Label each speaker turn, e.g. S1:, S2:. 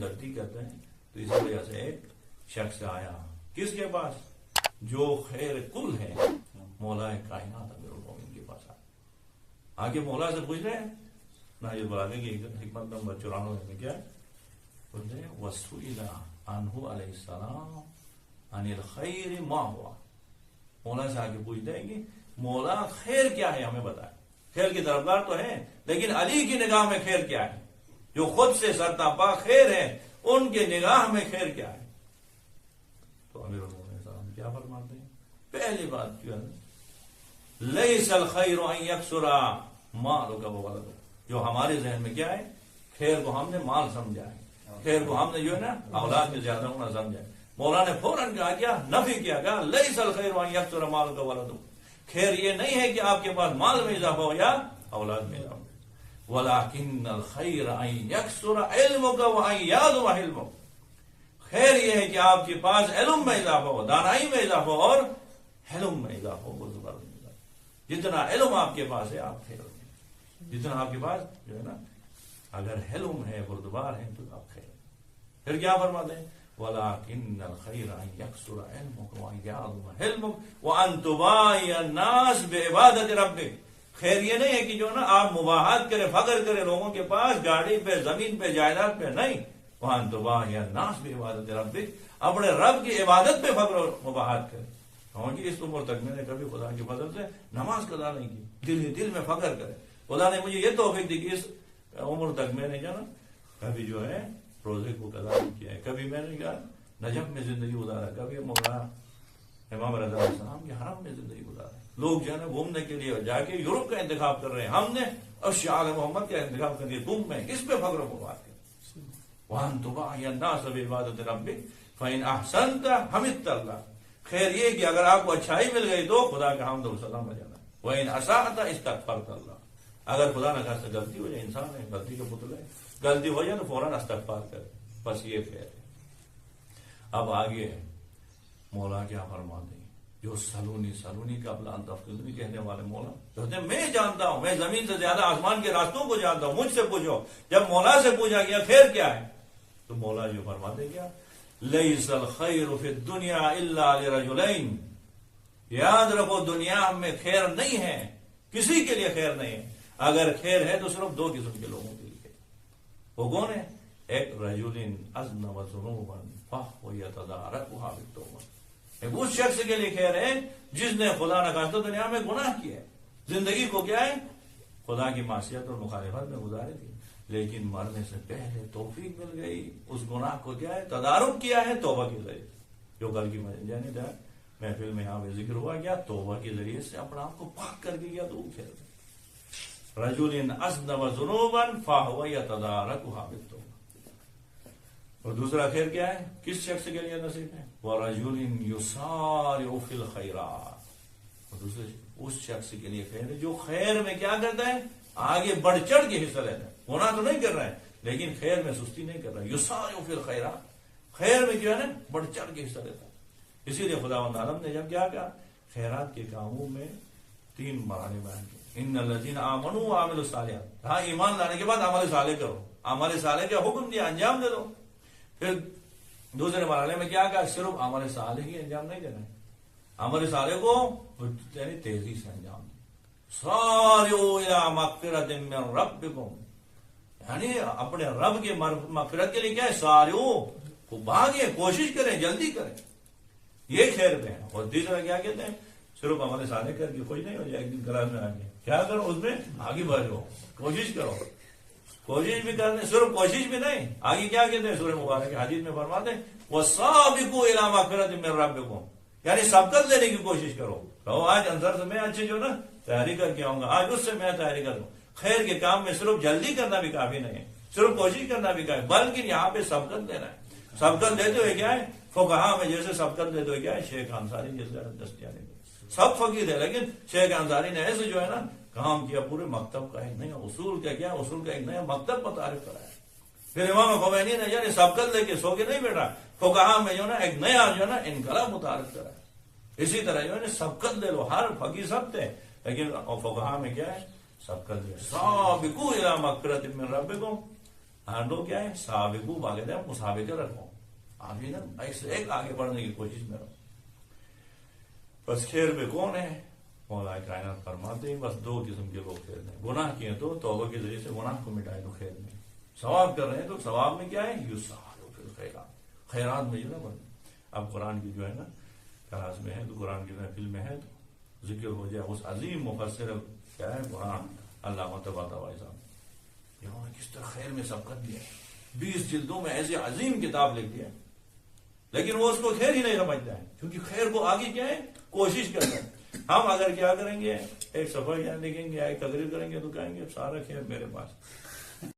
S1: غلطی کرتے ہیں. تو اسی وجہ سے ایک شخص آیا کس کے پاس؟ جو خیر کل ہے، مولا کائنات امیر المومنین کے پاس آگے مولا سے پوچھ رہے ہیں نا. یہ بلانے کی حکمت نمبر 94 میں کیا ہے؟ بولتے ہیں وَسُئِلَ عَنْهُ علیہ السلام عَنِ الْخَيْرِ مَا هُوَ. مولا سے آگے پوچھتے ہیں کہ مولا خیر کیا ہے، ہمیں بتائیں. خیر کی طرفدار تو ہیں، لیکن علی کی نگاہ میں خیر کیا ہے؟ جو خود سے سرتاپا خیر ہے، ان کے نگاہ میں خیر کیا ہے؟ تو امیر المومنین السلام کیا فرماتے ہیں؟ پہلی بات جو ہے لیس الخیر ان یکثر مالک وولدک. جو ہمارے ذہن میں کیا ہے؟ خیر کو ہم نے مال سمجھا ہے، خیر کو ہم نے جو ہے نا اولاد میں زیادہ ہونا سمجھا ہے. مولا نے فوراً کہا کیا؟ نفی کیا، کہا لیس الخیر ان یکثر مالک وولدک. خیر یہ نہیں ہے کہ آپ کے پاس مال میں اضافہ ہو یا اولاد میں اضافہ ہو. ولکن الخیر ان یکثر علمک وان یعظم حلمک. خیر یہ ہے کہ آپ کے پاس علم میں اضافہ ہو، دانائی میں اضافہ ہو اور حلم میں اضافہ ہو. جتنا علم آپ کے پاس ہے آپ خیر میں، جتنا آپ کے پاس جو ہے نا اگر حلم ہے، بردبار ہے، تو آپ خیر. پھر کیا فرماتے ہیں؟ وَلَكِنَّ الْخَيْرَ أَن يَكْثُرَ عِلْمُكَ وَأَن يَعْظُمَ حِلْمُكَ وَأَن تُبَاهِيَ النَّاسَ بِعِبَادَةِ رَبِّكَ. خیر یہ نہیں ہے کہ جو نا آپ مباحثت کرے، فخر کرے لوگوں کے پاس گاڑی پہ، زمین پہ، جائیداد پہ، نہیں. وَأَن تُبَاهِيَ النَّاسَ بِعِبَادَةِ رَبِّكَ. اپنے رب کی عبادت پہ فخر و مباحثت کرے. کہ اس عمر تک میں نے کبھی خدا کے فضل سے نماز قضا نہیں کی، دل میں فخر کرے خدا نے مجھے یہ توفیق دی کہ اس عمر تک میں نے کیا نا کبھی جو ہے روزے کو قضا نہیں کیا ہے، کبھی میں نے کیا نجف میں زندگی گزارا، کبھی مولانا امام رضا علیہ السلام کے حرم میں زندگی گزارا. لوگ جو ہے نا گھومنے کے لیے جا کے یورپ کا انتخاب کر رہے ہیں، ہم نے اشیاء محمد کا انتخاب کر دیا. تم میں اس پہ فخر و مباحثت کرے. وَأَن تُبَاهِيَ النَّاسَ بِعِبَادَةِ رَبِّكَ فَإِنْ أَحْسَنْتَ حَمِدْتَ اللَّهَ. خیر یہ کہ اگر آپ کو اچھائی مل گئی تو خدا کا حمد و ثنا ہو جانا. وَإِنْ أَسَأْتَ اسْتَغْفَرْتَ اللَّهَ. اگر خدا نہ خواستہ غلطی ہو جائے، انسان ہے، غلطی کا پتلا ہے، غلطی ہو جائے تو فوراً استغفار کرے. بس یہ خیر ہے. اب آگے مولا کیا فرماتے ہیں؟ جو سلونی کا بلان تفقدنی کہنے والے مولا کہتے ہیں میں جانتا ہوں، میں زمین سے زیادہ آسمان کے راستوں کو جانتا ہوں، مجھ سے پوچھو. جب مولا سے پوچھا گیا خیر کیا ہے تو مولا جو فرماتے کیا لیس الخیر فی الدنیا الا لرجلین. یاد رکھو دنیا میں خیر نہیں ہے، کسی کے لیے خیر نہیں ہے. اگر خیر ہے تو صرف دو قسم کے لوگوں کے لیے. وہ کون ہے؟ ایک رجل اذنب ذنوبا فهو يتداركها بالتوبہ. ایک اس شخص کے لیے خیر ہے جس نے خدا نخواستہ دنیا میں گناہ کیا ہے، زندگی کو کیا ہے خدا کی معصیت اور مخالفت میں گزاری تھی، لیکن مرنے سے پہلے توفیق مل گئی، اس گناہ کو کیا ہے تدارک کیا ہے توبہ کے ذریعے. جو کل کی محفل میں یہاں پہ ذکر ہوا گیا، توبہ کے ذریعے سے اپنا آپ کو پاک کر کے گیا تو وہ خیر ہے. رجل اذنب ذنوبا فهو يتداركها بالتوبہ. اور دوسرا خیر کیا ہے کس شخص کے لیے نصیب ہے؟ وَرَجُلٍ يُسَارِعُ فِي الْخَيْرَاتِ. اور دوسرے اس شخص کے لیے خیر ہے جو خیر میں کیا کرتا ہے آگے بڑھ چڑھ کے حصہ لیتا ہے. گناہ تو نہیں کر رہا ہے لیکن خیر میں سستی نہیں کر رہا ہے. يُسَارِعُ فِي الْخَيْرَاتِ. خیر میں کیا ہے نا بڑھ چڑھ کے حصہ لیتا ہے. اسی لیے خداوند عالم نے جب کیا کہا خیرات کے کاموں میں 3 مراحل بیان کیے. ان الذین آمنوا وعملوا الصالحات. ہاں ایمان لانے کے بعد عمل صالح کرو، عمل صالح کا حکم دیا، انجام دے دو. پھر دوسرے مرحلے میں کیا کہا صرف عمل صالح ہی انجام نہیں دینا ہے، عمل صالح کو یعنی تیزی سے انجام دیں. سارعوا الی مغفرۃ من ربکم. یعنی اپنے رب کے مغفرت کے لیے کیا ہے سارعوا، بھاگیں، کوشش کریں، جلدی کریں. یہ خیر پہ ہے. اور تیسرا کیا کہتے ہیں صرف عمل صالح کر کے خوش نہیں ہو جائے. ایک دن کلاس میں آگے کیا کرو اس میں آگے بڑھو، کوشش کرو. کوشش بھی کرنے صرف کوشش بھی نہیں، آگے کیا کہتے ہیں سورہ مبارک حدیث میں فرماتے ہیں وَسَابِقُوا إِلَىٰ مَغْفِرَةٍ مِّن رَبِّكُمْ. یعنی سبقت لینے کی کوشش کرو. کہو آج انصر سے میں اچھے جو نا تیاری کر کے آؤں گا، آج اس سے میں تیاری کروں. خیر کے کام میں صرف جلدی کرنا بھی کافی نہیں ہے، صرف کوشش کرنا بھی کافی، بلکہ یہاں پہ سبقت لینا ہے. سبقت لیتے ہوئے کیا ہے فقہا میں جیسے سبقت لیتے ہوئے کیا ہے شیخ انصاری جیسے دستیاری سب فقیر ہے، لیکن شیخ انصاری نے ایسے جو ہے نا کام کیا پورے مکتب کا ایک نیا اصول کا کیا اصول کا ایک نیا مکتب متعارف کرایا. پھر امام خمینی نے یعنی سبقت لے کے سو کے نہیں بیٹھا، فقہا میں جو نا ایک نیا جو ہے نا انقلاب متعارف کرایا. اسی طرح جو ہے نا سبقت لے لو، ہر فقیر سب تھے لیکن فقہا میں کیا ہے سبقت لے. سابقوا الی مغفرۃ من ربکم. لوگ کیا ہے سابقو باقاعدہ مسابقہ رکھو آگے نا ایک سے ایک آگے بڑھنے کی کوشش میں رہو. بس خیر میں کون ہے؟ مولا کائنات فرماتے ہیں بس دو قسم کے لوگ خیر میں. گناہ کیے تو توبہ کے ذریعے سے گناہ کو مٹائے تو خیر میں. ثواب کر رہے ہیں تو ثواب میں کیا ہے یسارعوا فی الخیرات، خیرات میں جو نا بڑھ. اب قرآن کی جو ہے نا کلاس میں ہے تو قرآن کی محفل میں ہے تو ذکر ہو جائے اس عظیم مفسر کیا ہے قرآن علامہ طباطبائی صاحب. انہوں نے کس طرح خیر میں سبقت دیا ہے، 20 جلدوں میں ایسی عظیم کتاب لکھ دیا، لیکن وہ اس کو خیر ہی نہیں سمجھتا ہے کیونکہ خیر کو آگے کیا ہے کوشش کرتا ہے. ہم اگر کیا کریں گے ایک صفحہ یہاں لکھیں گے ایک تقریر کریں گے تو کہیں گے سارا خیر میرے پاس.